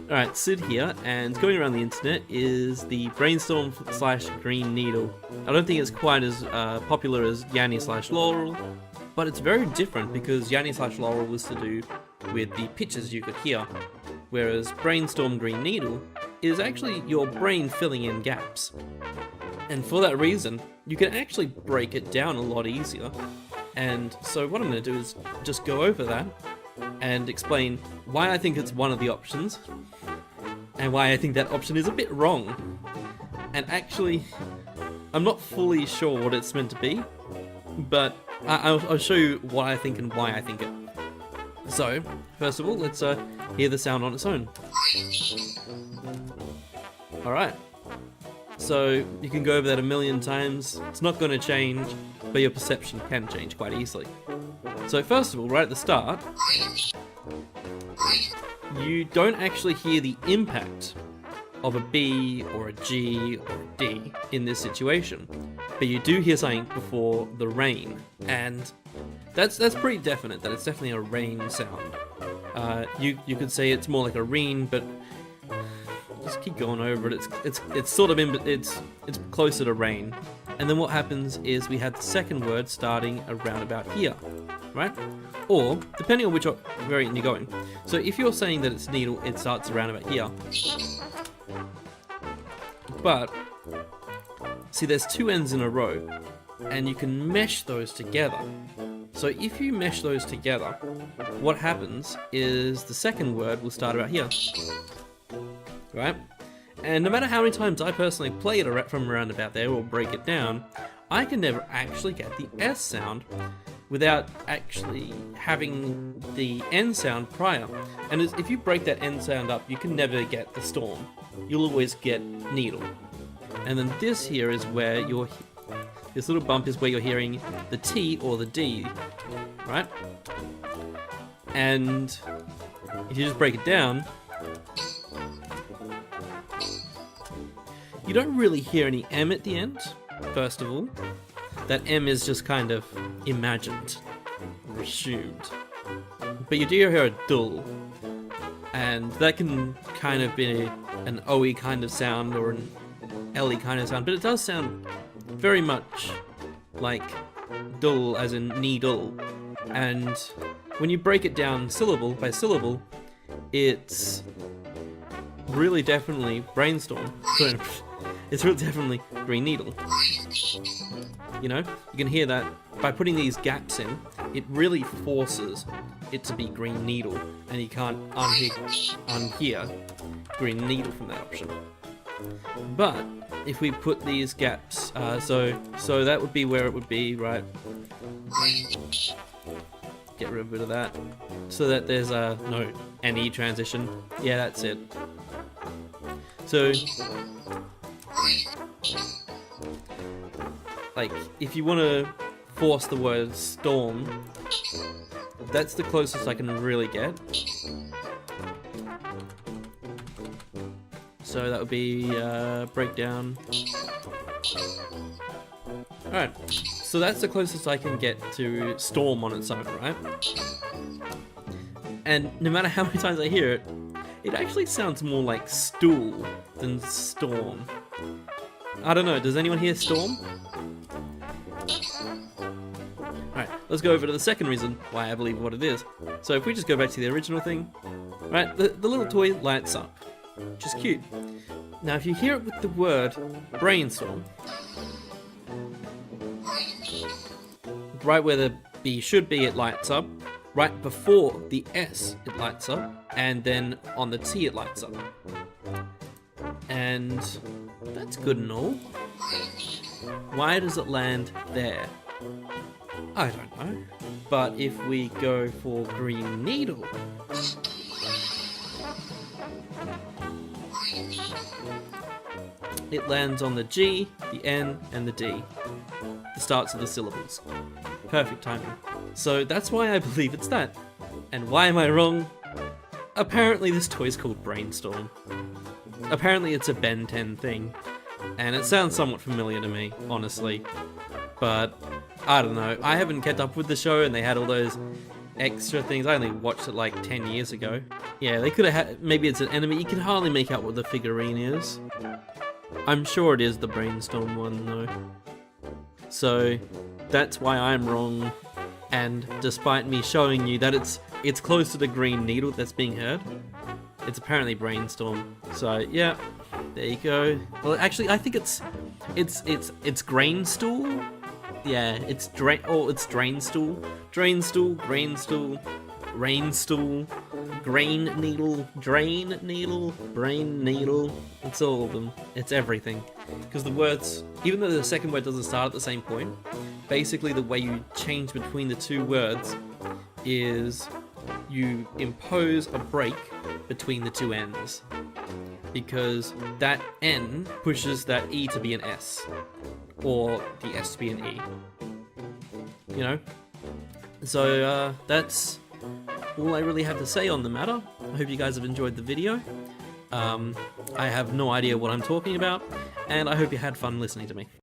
Alright, Sid here, and going around the internet is the Brainstorm / Green Needle. I don't think it's quite as popular as Yanny / Laurel, but it's very different because Yanny / Laurel was to do with the pitches you could hear, whereas Brainstorm Green Needle is actually your brain filling in gaps. And for that reason, you can actually break it down a lot easier. And so what I'm going to do is just go over that and explain why I think it's one of the options and why I think that option is a bit wrong. And actually, I'm not fully sure what it's meant to be, but I'll show you what I think and why I think it. So, first of all, let's hear the sound on its own. Alright, so you can go over that a million times. It's not going to change, but your perception can change quite easily. So first of all, right at the start, you don't actually hear the impact of a B or a G or a D in this situation, but you do hear something before the rain, and that's pretty definite that it's definitely a rain sound. You could say it's more like a reen, but just keep going over it. It's sort of it's closer to rain. And then what happens is we have the second word starting around about here, right? Or depending on which variant you're going. So if you're saying that it's needle, it starts around about here. But see, there's two ends in a row, and you can mesh those together. So if you mesh those together, what happens is the second word will start about here, right? And no matter how many times I personally play it from around about there or break it down, I can never actually get the S sound without actually having the N sound prior. And if you break that N sound up, you can never get the storm. You'll always get needle. And then this here is where this little bump is where you're hearing the T or the D, right? And if you just break it down, you don't really hear any M at the end, first of all. That M is just kind of imagined, or assumed. But you do hear a dull, and that can kind of be an OE kind of sound or an LE kind of sound, but it does sound very much like dull as in needle. And when you break it down syllable by syllable, it's really definitely Brainstorm. It's really definitely Green Needle. You know, you can hear that by putting these gaps in, it really forces it to be Green Needle, and you can't unhear Green Needle from that option. But if we put these gaps, so that would be where it would be, right? Get rid of a bit of that, so that there's no NE transition. Yeah, that's it. So, like, if you want to force the word storm, that's the closest I can really get. So that would be breakdown. Alright, so that's the closest I can get to storm on its own, right? And no matter how many times I hear it, it actually sounds more like stool than storm. I don't know, does anyone hear storm? Alright, let's go over to the second reason why I believe what it is. So if we just go back to the original thing, right, the little toy lights up, which is cute. Now if you hear it with the word brainstorm, right where the B should be, it lights up. Right before the S, it lights up. And then on the T, it lights up. And that's good and all. Why does it land there? I don't know. But if we go for Green Needle, it lands on the G, the N, and the D, the starts of the syllables. Perfect timing. So that's why I believe it's that. And why am I wrong? Apparently this toy's called Brainstorm. Apparently it's a Ben 10 thing. And it sounds somewhat familiar to me, honestly. But I don't know. I haven't kept up with the show, and they had all those extra things. I only watched it like 10 years ago. Yeah, they could have had, maybe it's an enemy. You can hardly make out what the figurine is. I'm sure it is the Brainstorm one though. So that's why I'm wrong. And despite me showing you that it's close to the green needle that's being heard, it's apparently Brainstorm. So yeah, there you go. Well, actually, I think it's grain stool. Yeah, it's drain stool, grain stool, rain stool, grain needle, drain needle, brain needle. It's all of them. It's everything. Because the words, even though the second word doesn't start at the same point, basically the way you change between the two words is you impose a break between the two N's. Because that N pushes that E to be an S. Or the S to be an E. You know? So that's all I really have to say on the matter. I hope you guys have enjoyed the video. I have no idea what I'm talking about, and I hope you had fun listening to me.